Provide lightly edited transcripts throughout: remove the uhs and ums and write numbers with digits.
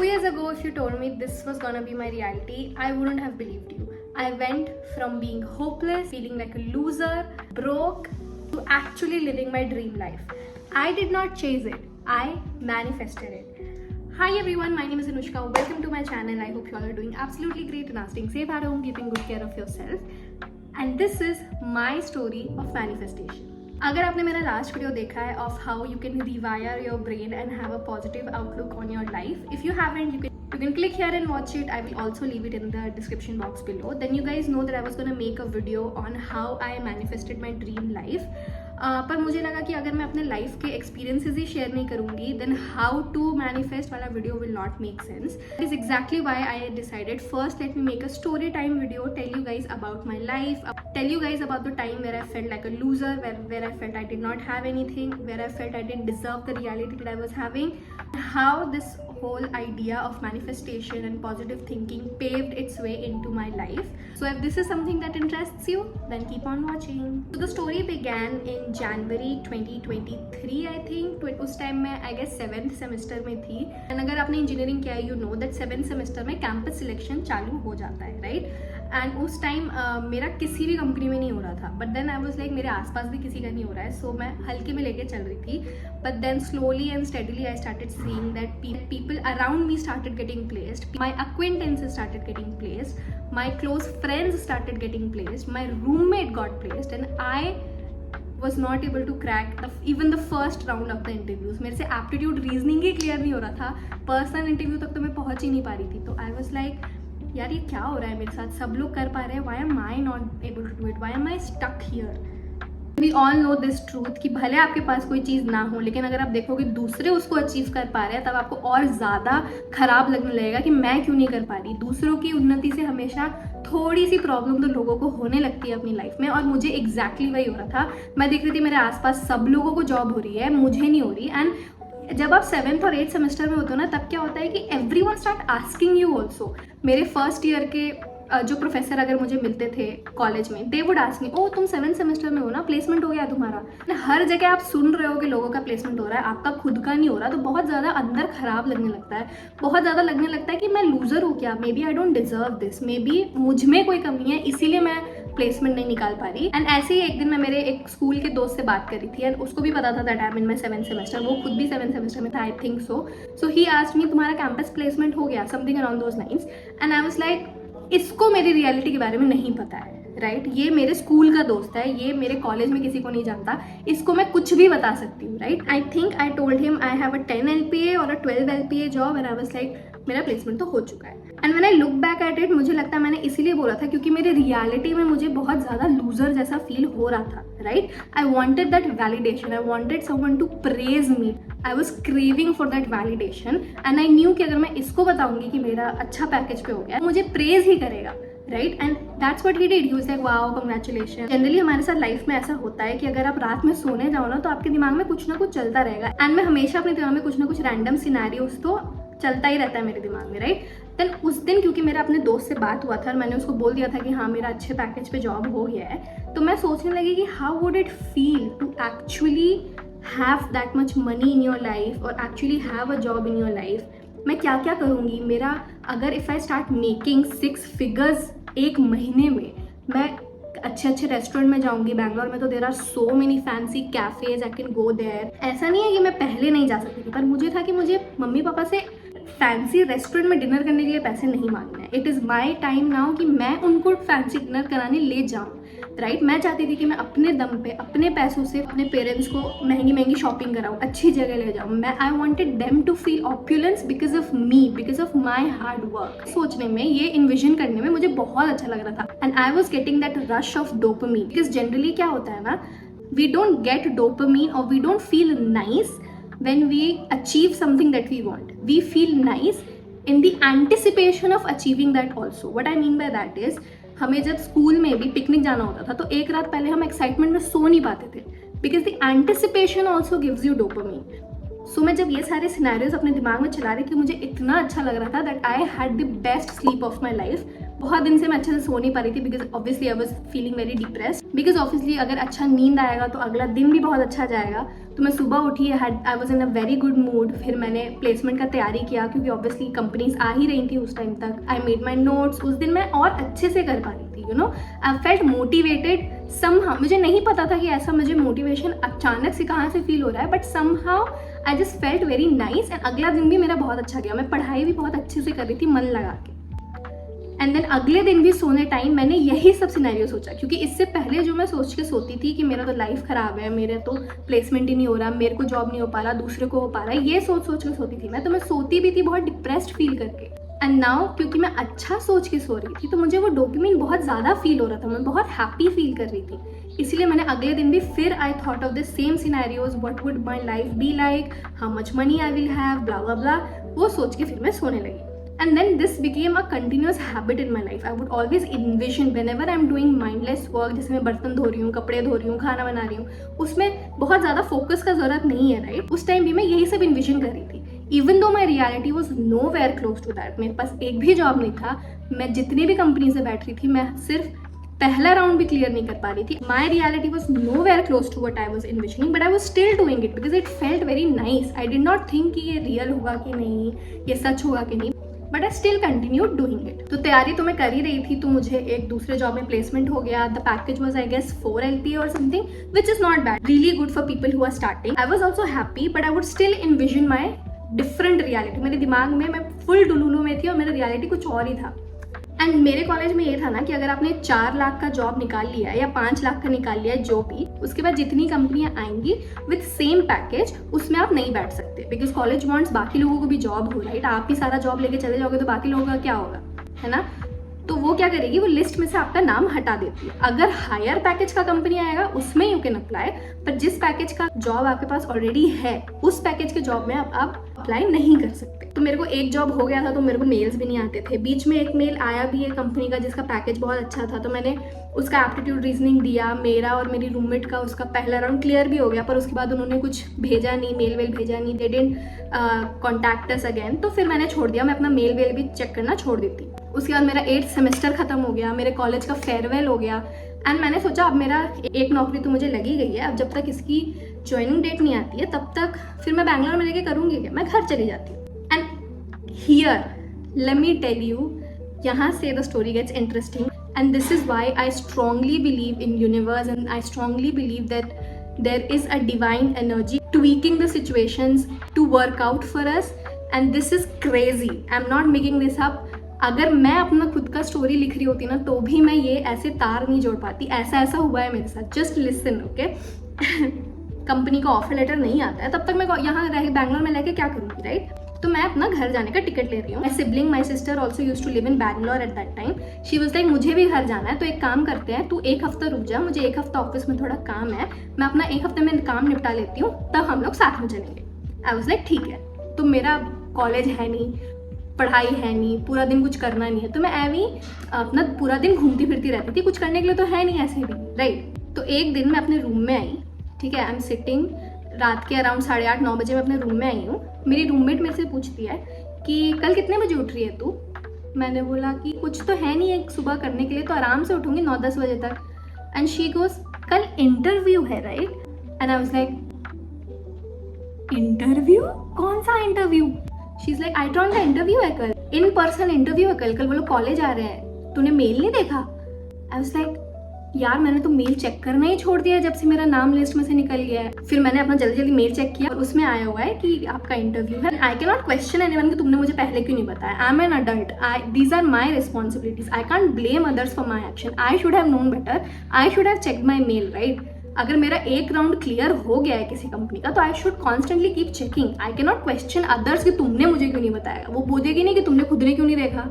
years ago, if you told me this was gonna be my reality, I wouldn't have believed you. I went from being hopeless, feeling like a loser, broke, to actually living my dream life. I did not chase it, I manifested it. Hi everyone, my name is Anushka. Welcome to my channel. I hope you all are doing absolutely great and are staying safe at home, keeping good care of yourself. And this is my story of manifestation. अगर आपने मेरा last video देखा है of how you can rewire your brain and have a positive outlook on your life, if you haven't you can click here and watch it. I will also leave it in the description box below. Then you guys know that I was going to make a video on how I manifested my dream life. पर मुझे लगा कि अगर मैं अपने life के experiences ही share नहीं करूँगी देन हाउ टू मैनिफेस्ट वाला video will not make sense. That is exactly why I decided first let me make a story time video, tell you guys about my life, tell you guys about the time where I felt like a loser, where I felt I did not have anything, where I felt I didn't deserve the reality that I was having, how this whole idea of manifestation and positive thinking paved its way into my life. So if this is something that interests you, then keep on watching. So the story began in January 2023 I think. उस time मैं I guess 7th semester में थी. And अगर आपने engineering किया है you know that 7th semester में campus selection चालू हो जाता है, राइट? एंड उस टाइम मेरा किसी भी कंपनी में नहीं हो रहा था, but then I was like मेरे आसपास भी किसी का नहीं हो रहा है, सो मैं हल्के में लेके चल रही थी. But then slowly and steadily I started seeing that people around me started getting placed, my acquaintances started getting placed, my close friends started getting placed, my roommate got placed, and I was not able to crack even the first round of the interviews. मेरे से aptitude reasoning ही clear नहीं हो रहा था, personal interview तक तो मैं पहुंच ही नहीं पा रही थी. तो आई वॉज लाइक यार ये क्या हो रहा है मेरे साथ, सब लोग कर पा रहे हैं, why am I not able to do it, why am I stuck here. We all know this truth कि भले आपके पास कोई चीज़ ना हो, लेकिन अगर आप देखोगे दूसरे उसको अचीव कर पा रहे हैं तब आपको और ज़्यादा खराब लगने लगेगा कि मैं क्यों नहीं कर पा रही. दूसरों की उन्नति से हमेशा थोड़ी सी प्रॉब्लम तो लोगों को होने लगती है अपनी लाइफ में, और मुझे एग्जैक्टली वही हो रहा था. मैं देख रही थी मेरे आसपास सब लोगों को जॉब हो रही है, मुझे नहीं हो रही. एंड जब आप 7th और 8th सेमेस्टर में होते हो ना, तब क्या होता है कि everyone start asking you also. मेरे फर्स्ट ईयर के जो प्रोफेसर अगर मुझे मिलते थे कॉलेज में, दे वुड आस्क मी, ओ तुम 7th सेमेस्टर में हो ना, प्लेसमेंट हो गया तुम्हारा. हर जगह आप सुन रहे हो कि लोगों का प्लेसमेंट हो रहा है, आपका खुद का नहीं हो रहा, तो बहुत ज़्यादा अंदर खराब लगने लगता है. बहुत ज़्यादा लगने लगता है कि मैं लूज़र हूँ क्या, maybe I don't deserve this, maybe मुझ में कोई कमी है इसीलिए मैं प्लेसमेंट नहीं निकाल पा रही. एंड ऐसे ही एक दिन मैं मेरे एक स्कूल के दोस्त से बात कर रही थी, एंड उसको भी पता था that I M in my 7th semester, वो खुद भी 7th सेमेस्टर में था I think so. So he asked me तुम्हारा कैंपस प्लेसमेंट हो गया, something around those lines. And I was like इसको मेरी रियलिटी के बारे में नहीं पता है, राइट? ये मेरे स्कूल का दोस्त है, ये मेरे कॉलेज में किसी को नहीं जानता, इसको मैं कुछ भी बता सकती हूँ, right? I think I told him I have a 10 LPA और अ 12 LPA job, and I was like मेरा प्लेसमेंट तो हो चुका है. And when I look back at it, मुझे लगता है मैंने इसीलिए बोला था क्योंकि मेरे रियलिटी में मुझे बहुत ज़्यादा लूजर जैसा फील हो रहा था, right? I wanted that validation, I wanted someone to praise me, I was craving for that validation. And I knew कि अगर मैं इसको बताऊंगी कि मेरा अच्छा पैकेज पे हो गया, मुझे प्रेज ही करेगा, right? And that's what he did. He was like wow congratulation. Generally हमारे साथ लाइफ में ऐसा होता है कि अगर आप रात में सोने जाओ ना, तो आपके दिमाग में कुछ ना कुछ चलता रहेगा. एंड मैं हमेशा अपने दिमाग में कुछ ना कुछ रैंडम सिनेरियोज तो चलता ही रहता है मेरे दिमाग में, राइट? देन उस दिन क्योंकि मेरा अपने दोस्त से बात हुआ था और मैंने उसको बोल दिया था कि हाँ मेरा अच्छे पैकेज पे जॉब हो गया है, तो मैं सोचने लगी कि how would it feel to actually have that much money in your life और actually have a job in your life. मैं क्या क्या करूँगी, मेरा अगर if I start making 6 figures एक महीने में, मैं अच्छे अच्छे रेस्टोरेंट में जाऊंगी. बैंगलोर में तो there are so many fancy cafes, I can go there. ऐसा नहीं है कि मैं पहले नहीं जा सकती थी, पर मुझे था कि मुझे मम्मी पापा से फैंसी रेस्टोरेंट में डिनर करने के लिए पैसे नहीं मांगने हैं. It is my time now कि मैं उनको फैंसी डिनर कराने ले जाऊँ, राइट? मैं चाहती थी कि मैं अपने दम पे अपने पैसों से अपने पेरेंट्स को महंगी महंगी शॉपिंग कराऊँ, अच्छी जगह ले जाऊँ. मैं I wanted them to feel opulence because of me, because of my hard work. सोचने में, ये इन्विजन करने में मुझे बहुत अच्छा लग रहा था. And I was getting that rush of dopamine, because generally क्या होता है ना, वी डोंट गेट डोपामीन और we don't feel nice when we achieve something that we want. We feel nice in the anticipation of achieving that also. What I mean by that is, हमें जब school में भी picnic जाना होता था तो एक रात पहले हम एक्साइटमेंट में सो नहीं पाते थे, because the anticipation also gives you dopamine. So मैं जब ये सारे सिनेरियोज अपने दिमाग में चला रही थी, मुझे इतना अच्छा लग रहा था that I had the best sleep of my life. बहुत दिन से मैं अच्छे से सो नहीं पा रही थी because obviously I was feeling very depressed. Because obviously अगर अच्छा नींद आएगा तो अगला दिन भी बहुत अच्छा जाएगा। तो मैं सुबह उठी, I was in a very good mood. फिर मैंने प्लेसमेंट का तैयारी किया क्योंकि ऑब्वियसली कंपनीज आ ही रही थी उस टाइम तक। I made my notes. उस दिन मैं और अच्छे से कर पा रही थी, you know. I felt motivated somehow. मुझे नहीं पता था कि ऐसा मुझे मोटिवेशन अचानक से कहाँ से फील हो रहा है, but somehow I just felt very nice. And अगला दिन भी मेरा बहुत अच्छा गया। मैं पढ़ाई भी बहुत अच्छे से कर रही थी मन लगा के। एंड देन अगले दिन भी सोने टाइम मैंने यही सब सिनेरियो सोचा, क्योंकि इससे पहले जो मैं सोच के सोती थी कि मेरा तो लाइफ खराब है, मेरे तो प्लेसमेंट ही नहीं हो रहा, मेरे को जॉब नहीं हो पा रहा, दूसरे को हो पा रहा है, ये सोच के सोती थी मैं। तो मैं सोती भी थी बहुत डिप्रेस्ड फील करके। एंड नाउ क्योंकि मैं अच्छा सोच के सो रही थी तो मुझे वो डोपामिन बहुत ज़्यादा फील हो रहा था, मैं बहुत हैप्पी फील कर रही थी। इसलिए मैंने अगले दिन भी फिर I thought of the same scenarios, what would my life be like, how much money I will have, blah blah blah. वो सोच के फिर मैं सोने लगी। And then this became a continuous habit in my life. I would always envision whenever I'm doing mindless work, जैसे मैं बर्तन धो रही हूँ, कपड़े धो रही हूँ, खाना बना रही हूँ, उसमें बहुत ज़्यादा फोकस का ज़रूरत नहीं है, राइट? उस टाइम भी मैं यही सब इन्विजन कर रही थी। Even though my reality was know where close to that. मेरे पास एक भी जॉब नहीं था। मैं जितनी भी कंपनी से बैठ रही थी, मैं सिर्फ पहला राउंड भी क्लियर नहीं कर पा रही थी। My reality was know where close to what I was envisioning, but I was still doing it because it felt very nice. I did not think कि ये रियल होगा कि नहीं, ये सच होगा कि नहीं, but I still continued doing it. तो तैयारी तो मैं कर ही रही थी, तो मुझे एक दूसरे जॉब में प्लेसमेंट हो गया। The package was I guess 4 LPA और something, which is not bad, really good for people who are starting. I was also happy, but I would still envision my different reality. मेरे दिमाग में मैं full डुलुलू में थी और मेरा reality कुछ और ही था। एंड मेरे कॉलेज में ये था ना कि अगर आपने 4 लाख का जॉब निकाल लिया है या 5 लाख का निकाल लिया है जो भी, उसके बाद जितनी कंपनियां आएंगी विथ सेम पैकेज, उसमें आप नहीं बैठ सकते बिकॉज कॉलेज वांट्स बाकी लोगों को भी जॉब हो, राइट? आप ही सारा जॉब लेके चले जाओगे तो बाकी लोगों का क्या होगा, है ना? तो वो क्या करेगी, वो लिस्ट में से आपका नाम हटा देती है। अगर हायर पैकेज का कंपनी आएगा उसमें यू कैन अप्लाई, पर जिस पैकेज का जॉब आपके पास ऑलरेडी है उस पैकेज के जॉब में आप अप्लाई नहीं कर सकते। तो मेरे को एक जॉब हो गया था तो मेरे को मेल्स भी नहीं आते थे। बीच में एक मेल आया भी है कंपनी का जिसका पैकेज बहुत अच्छा था, तो मैंने उसका एप्टीट्यूड रीजनिंग दिया। मेरा और मेरी रूममेट का उसका पहला राउंड क्लियर भी हो गया, पर उसके बाद उन्होंने कुछ भेजा नहीं, मेल वेल भेजा नहीं, they didn't contact us again. तो फिर मैंने छोड़ दिया, मैं अपना मेल वेल भी चेक करना छोड़ देती। उसके बाद मेरा 8th सेमेस्टर खत्म हो गया, मेरे कॉलेज का फेयरवेल हो गया। एंड मैंने सोचा अब मेरा एक नौकरी तो मुझे लगी गई है, अब जब तक इसकी ज्वाइनिंग डेट नहीं आती है तब तक फिर मैं बैंगलोर में लेके करूँगी क्या, मैं घर चली जाती हूँ। And here let me tell you, यहाँ से the story gets interesting. And this is why I strongly believe in universe, and I strongly believe that there is a divine energy tweaking the situations to work out for us, and this is crazy. I'm not making this up. अगर मैं अपना खुद का story लिख रही होती ना तो भी मैं ये ऐसे तार नहीं जोड़ पाती। ऐसा ऐसा हुआ है मेरे साथ, जस्ट लिसन, ओके? कंपनी का ऑफर लेटर नहीं आता है तब तक मैं यहाँ रह बैंगलोर में लेके क्या करूँगी, राइट? तो मैं अपना घर जाने का टिकट ले रही हूँ। My sibling, my sister also use to live in Bangalore at that time. She was like मुझे भी घर जाना है तो एक काम करते हैं, तू 1 हफ्ता रुक जा, मुझे 1 हफ्ता ऑफिस में थोड़ा काम है, मैं अपना 1 हफ्ते में काम निपटा लेती हूँ, तब हम लोग साथ में चलेंगे। आई वाज लाइक ठीक है। तो मेरा कॉलेज है नहीं, पढ़ाई है नहीं, पूरा दिन कुछ करना नहीं है, तो मैं ऐवी अपना पूरा दिन घूमती फिरती रहती थी, कुछ करने के लिए तो है नहीं ऐसे भी, राइट? तो एक दिन मैं अपने रूम में आई, ठीक है, आई एम सिटिंग, रात के अराउंड 8:30-9 बजे मैं अपने रूम में आई हूँ। मेरी रूममेट मेरे से पूछती है कि कल कितने बजे उठ रही है तू? मैंने बोला कि कुछ तो है नहीं एक सुबह करने के लिए, तो आराम से उठूंगी 9-10 बजे तक। एंड शी गोज कल इंटरव्यू है, right? And I was like interview? कौन सा interview? She is like I taunt का इंटरव्यू है कल, इन पर्सन इंटरव्यू है कल वो लोग कॉलेज आ रहे हैं, तूने मेल नहीं देखा? आई वाज लाइक यार मैंने तो मेल चेक करना ही छोड़ दिया जब से मेरा नाम लिस्ट में से निकल गया है। फिर मैंने अपना जल्दी जल्दी मेल चेक किया और उसमें आया हुआ है कि आपका इंटरव्यू है। I cannot question anyone कि तुमने मुझे पहले क्यों नहीं बताया। I am an adult, these are my responsibilities, I can't blame others for my action. I should have known better, I should have checked my mail, right? अगर मेरा एक राउंड क्लियर हो गया है किसी कंपनी का तो I should constantly keep checking. I cannot question others कि तुमने मुझे क्यों नहीं बताया, वो बोलेगी नहीं कि तुमने खुद ने क्यों नहीं देखा।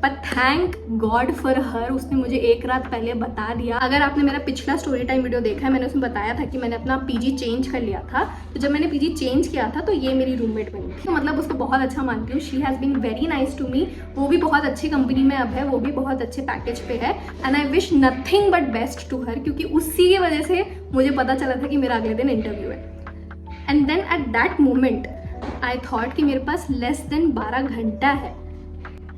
But thank God for her, उसने मुझे एक रात पहले बता दिया। अगर आपने मेरा पिछला स्टोरी टाइम वीडियो देखा है, मैंने उसमें बताया था कि मैंने अपना पीजी चेंज कर लिया था। तो जब मैंने पीजी चेंज किया था तो ये मेरी रूममेट बनी थी, तो मतलब उसको बहुत अच्छा मानती हूँ। She has been very nice to me. वो भी बहुत अच्छी कंपनी में अब है, वो भी बहुत अच्छे पैकेज पे है, and I wish nothing but best to her, क्योंकि उसी की वजह से मुझे पता चला था कि मेरा अगले दिन इंटरव्यू है। And then at that moment I thought कि मेरे पास लेस देन 12 घंटा है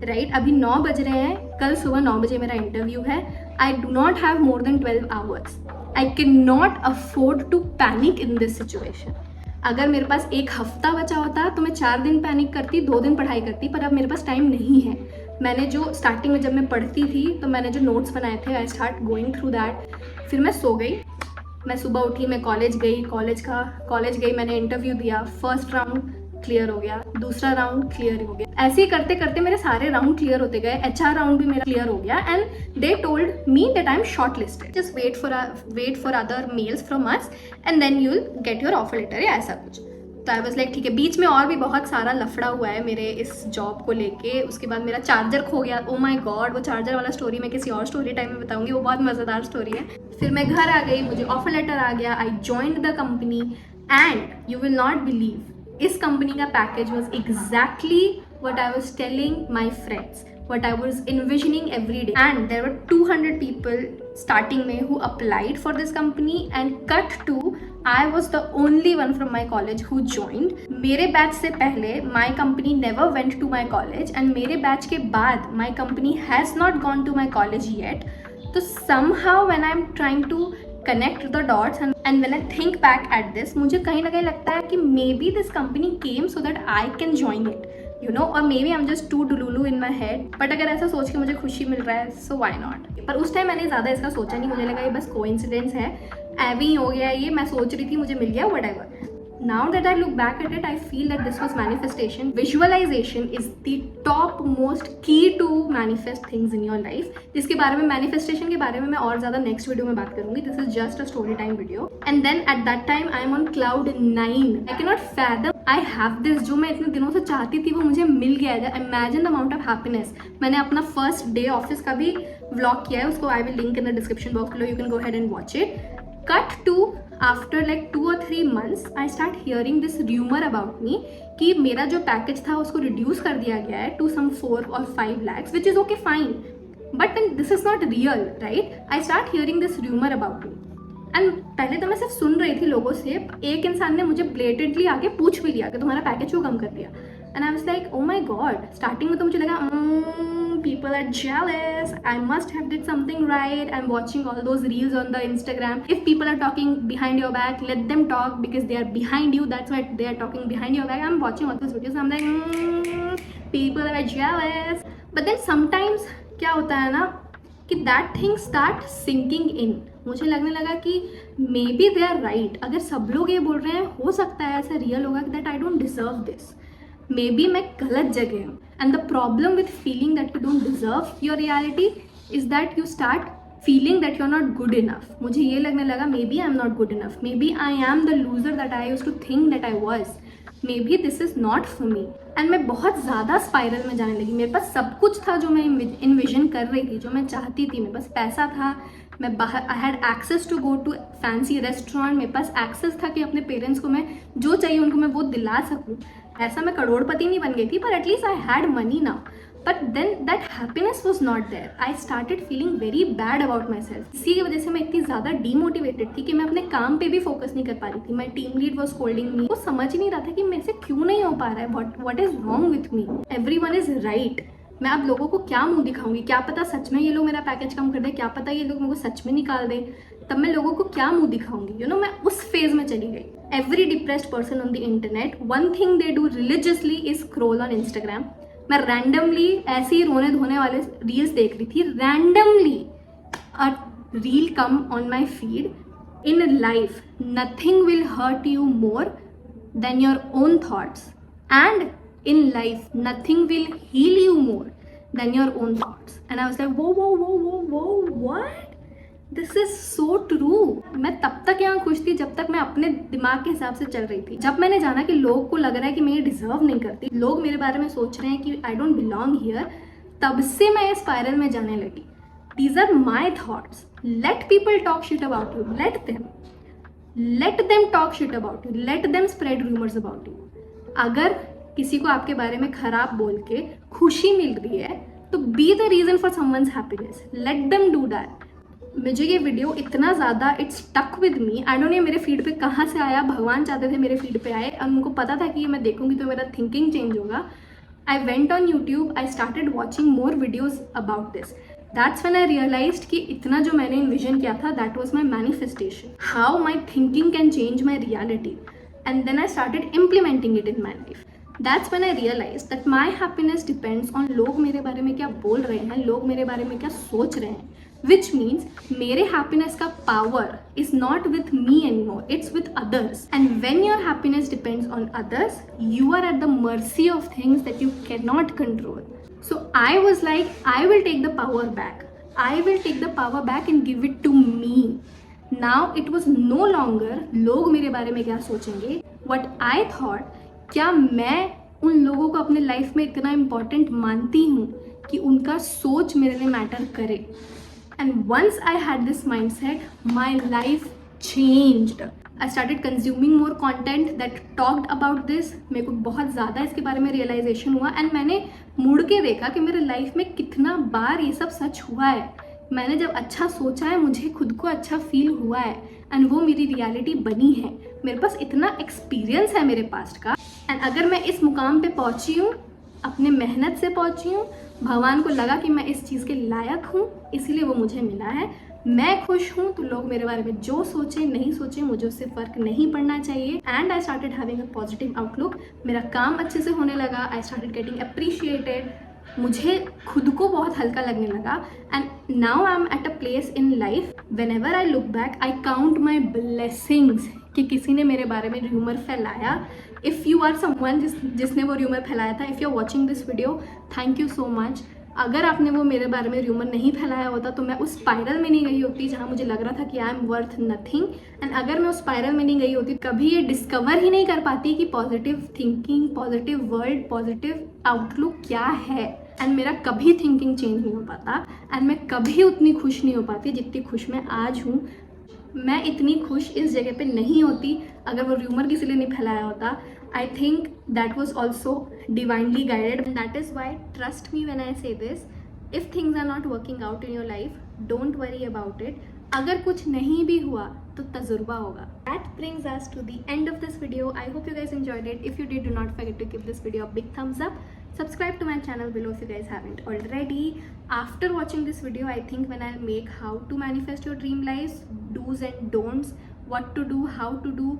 राइट? अभी 9 बज रहे हैं, कल सुबह 9 बजे मेरा इंटरव्यू है. I do not have more than 12 hours. I cannot afford to panic in this situation. अगर मेरे पास एक हफ्ता बचा होता तो मैं 4 दिन पैनिक करती, 2 दिन पढ़ाई करती, पर अब मेरे पास टाइम नहीं है. मैंने जो स्टार्टिंग में जब मैं पढ़ती थी तो मैंने जो नोट्स बनाए थे, I start going through that. फिर मैं सो गई. मैं सुबह उठी, मैं कॉलेज गई, मैंने इंटरव्यू दिया. फर्स्ट राउंड क्लियर हो गया, दूसरा राउंड क्लियर हो गया. ऐसे ही करते करते मेरे सारे राउंड क्लियर होते गए. HR राउंड भी मेरा क्लियर हो गया and they told me that I am shortlisted. Just wait for other mails from us and then you will get your offer letter या ऐसा कुछ. तो आई वाज लाइक ठीक है. बीच में और भी बहुत सारा लफड़ा हुआ है मेरे इस जॉब को लेके. उसके बाद मेरा चार्जर खो गया. ओ माय गॉड, वो चार्जर वाला स्टोरी मैं किसी और स्टोरी टाइम में बताऊंगी, वो बहुत मज़ेदार स्टोरी है. फिर मैं घर आ गई, मुझे ऑफर लेटर आ गया. I joined the company and you will not believe, इस कंपनी का package was exactly what I was telling my friends, what I was envisioning every day. And there were 200 people starting में who applied for this company and cut to I was the only one from my college who joined. मेरे batch से पहले my company never went to my college and मेरे batch के बाद my company has not gone to my college yet. तो somehow when I'm trying to connect the dots and when I think back at this, मुझे कहीं ना कहीं लगता है कि maybe this company came so that I can join it. You know, or maybe I'm just too delulu in my head. But अगर ऐसा सोच के मुझे खुशी मिल रहा है, so why not? पर उस टाइम मैंने ज़्यादा इसका सोचा नहीं. मुझे लगा ये बस कोइंसिडेंस है, ऐवी ही हो गया ये. मैं सोच रही थी, मुझे मिल गया, whatever. Now that I look back at it, I feel that this was manifestation. Visualization is the top most key to manifest things in your life. जिसके बारे में, manifestation के बारे में मैं और ज़्यादा next वीडियो में बात करूँगी. This is just a story time video. And then at that time I am on cloud 9. I cannot fathom I have this. जो मैं इतने दिनों से चाहती थी वो मुझे मिल गया है. Imagine the amount of happiness. मैंने अपना first day office का भी vlog किया है, उसको I will link in the description box below. You can go ahead and watch it. Cut to after like 2 or 3 months, I start hearing this rumor about me कि मेरा जो package था उसको रिड्यूस कर दिया गया है to some 4 or 5 lakhs, which is okay, fine. But then this is not real, right? I start hearing this rumor about me. And पहले तो मैं सिर्फ सुन रही थी लोगों से. एक इंसान ने मुझे ब्लेटेंटली आके पूछ भी लिया कि तुम्हारा पैकेज क्यों कम कर दिया. And I was like, oh my God. Starting में तो मुझे लगा people are jealous, I must have did something right. I'm watching all those reels on the Instagram. If people are talking behind your back, let them talk because they are behind you. That's why they are talking behind your back. I'm watching all those videos. I'm like, people are jealous. But then sometimes क्या होता है ना कि that thing start sinking in. मुझे लगने लगा कि maybe they are right. अगर सब लोग ये बोल रहे हैं, हो सकता है ऐसा रियल होगा कि that I don't deserve this. Maybe मैं गलत जगह हूँ. And the problem with feeling that you don't deserve your reality is that you start feeling that you are not good enough. मुझे ये लगने लगा maybe I am not good enough. Maybe I am the loser that I used to think that I was. Maybe this is not for me. And मैं बहुत ज़्यादा spiral में जाने लगी. मेरे पास सब कुछ था जो मैं इन्विजन कर रही थी, जो मैं चाहती थी. मेरे पास पैसा था, मैं बाहर, I had access to go to fancy restaurant. मेरे पास एक्सेस था कि अपने पेरेंट्स को मैं जो चाहिए उनको मैं वो दिला सकूँ. ऐसा मैं करोड़पति नहीं बन गई थी, पर at least I had money now. But then that happiness was not there. I started feeling very bad about myself. इसी की वजह से मैं इतनी ज़्यादा डीमोटिवेटेड थी कि मैं अपने काम पे भी फोकस नहीं कर पा रही थी. माई टीम लीड वॉज कोल्डिंग मी. वो समझ ही नहीं रहा था कि मेरे से क्यों नहीं हो पा रहा है. What is wrong with me. Every one is right. मैं अब लोगों को क्या मुंह दिखाऊंगी? क्या पता सच में ये लोग मेरा पैकेज कम कर दे, क्या पता ये लोग मेरे को सच में निकाल दे. तब मैं लोगों को क्या मुंह दिखाऊंगी? यू नो, मैं उस फेज में चली गई. Every depressed person on the internet, one thing they do religiously is scroll on Instagram. मैं रैंडमली ऐसे ही रोने धोने वाले रील्स देख रही थी. Randomly a reel come on my feed. In life nothing will hurt you more than your own thoughts. And in life nothing will heal you more than your own thoughts. And I was like, whoa, what? This is so true. मैं तब तक यहाँ खुश थी जब तक मैं अपने दिमाग के हिसाब से चल रही थी. जब मैंने जाना कि लोग को लग रहा है कि मैं ये डिजर्व नहीं करती, लोग मेरे बारे में सोच रहे हैं कि आई डोंट बिलोंग हियर, तब से मैं इस स्पाइरल में जाने लगी. These are my thoughts. Let people talk shit about you. Let them talk shit about you. Let them spread rumors about you. अगर किसी को आपके बारे में खराब बोल के खुशी मिल रही है तो be the reason for someone's happiness. Let them do that. मुझे ये वीडियो इतना ज़्यादा it's stuck with me. I don't know मेरे फीड पे कहाँ से आया. भगवान चाहते थे मेरे फीड पे आए और उनको पता था कि ये मैं देखूंगी तो मेरा थिंकिंग चेंज होगा. I went on YouTube, I started watching more videos about this. That's when I realized कि इतना जो मैंने envision किया था, that was my manifestation. How my thinking can change my reality. And then I started implementing it in my life. That's when I realized that my happiness depends on लोग मेरे बारे में क्या बोल रहे हैं, लोग मेरे बारे में क्या सोच रहे हैं. Which means मेरे happiness का power is not with me anymore, it's with others. And when your happiness depends on others, you are at the mercy of things that you cannot control. So I was like, I will take the power back. I will take the power back and give it to me. Now it was no longer लोग मेरे बारे में क्या सोचेंगे. What I thought, क्या मैं उन लोगों को अपने लाइफ में इतना इम्पोर्टेंट मानती हूँ कि उनका सोच मेरे लिए मैटर करे. And once I had this mindset, my life changed. I started consuming more content that talked about this. मेरे को बहुत ज़्यादा इसके बारे में रियलाइजेशन हुआ एंड मैंने मुड़ के देखा कि मेरे लाइफ में कितना बार ये सब सच हुआ है. मैंने जब अच्छा सोचा है, मुझे खुद को अच्छा फील हुआ है एंड वो मेरी रियलिटी बनी है. मेरे पास इतना एक्सपीरियंस है मेरे पास्ट का. एंड अगर मैं इस मुकाम पे पहुंची हूँ, अपने मेहनत से पहुंची हूँ, भगवान को लगा कि मैं इस चीज़ के लायक हूँ, इसीलिए वो मुझे मिला है. मैं खुश हूँ तो लोग मेरे बारे में जो सोचे नहीं सोचे मुझे उससे फ़र्क नहीं पड़ना चाहिए. And I started having a positive outlook. मेरा काम अच्छे से होने लगा. I started getting appreciated. मुझे खुद को बहुत हल्का लगने लगा. And now I am at a place in life when ever I look back I count my blessings कि किसी ने मेरे बारे में र्यूमर फैलाया. इफ़ यू आर समवन जिसने वो र्यूमर फैलाया था, if you are watching this video, thank you so much. अगर आपने वो मेरे बारे में र्यूमर नहीं फैलाया होता तो मैं उस स्पाइरल में नहीं गई होती जहाँ मुझे लग रहा था कि I am worth nothing. And अगर मैं उस स्पाइरल में नहीं गई होती, कभी ये डिस्कवर ही नहीं कर पाती कि positive thinking, positive world, positive outlook क्या है. एंड मेरा कभी थिंकिंग चेंज नहीं हो पाता एंड मैं कभी उतनी खुश नहीं हो पाती जितनी खुश मैं आज हूँ. मैं इतनी खुश इस जगह पे नहीं होती अगर वो र्यूमर किसी ने नहीं फैलाया होता. I think that was also divinely guided, and that is why trust me when I say this. If things are not working out in your life, don't worry about it. अगर कुछ नहीं भी हुआ तो तजुर्बा होगा. That brings us to the end of this video. I hope you guys enjoyed it. If you did, do not forget to give this video a big thumbs up. Subscribe to my channel below if you guys haven't already. After watching this video, I think when I'll make how to manifest your dream lives, do's and don'ts, what to do, how to do,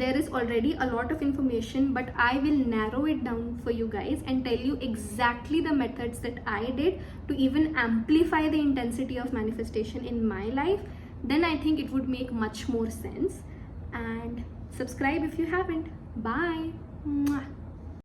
there is already a lot of information, but I will narrow it down for you guys and tell you exactly the methods that I did to even amplify the intensity of manifestation in my life. Then I think it would make much more sense. And subscribe if you haven't. Bye. Mwah.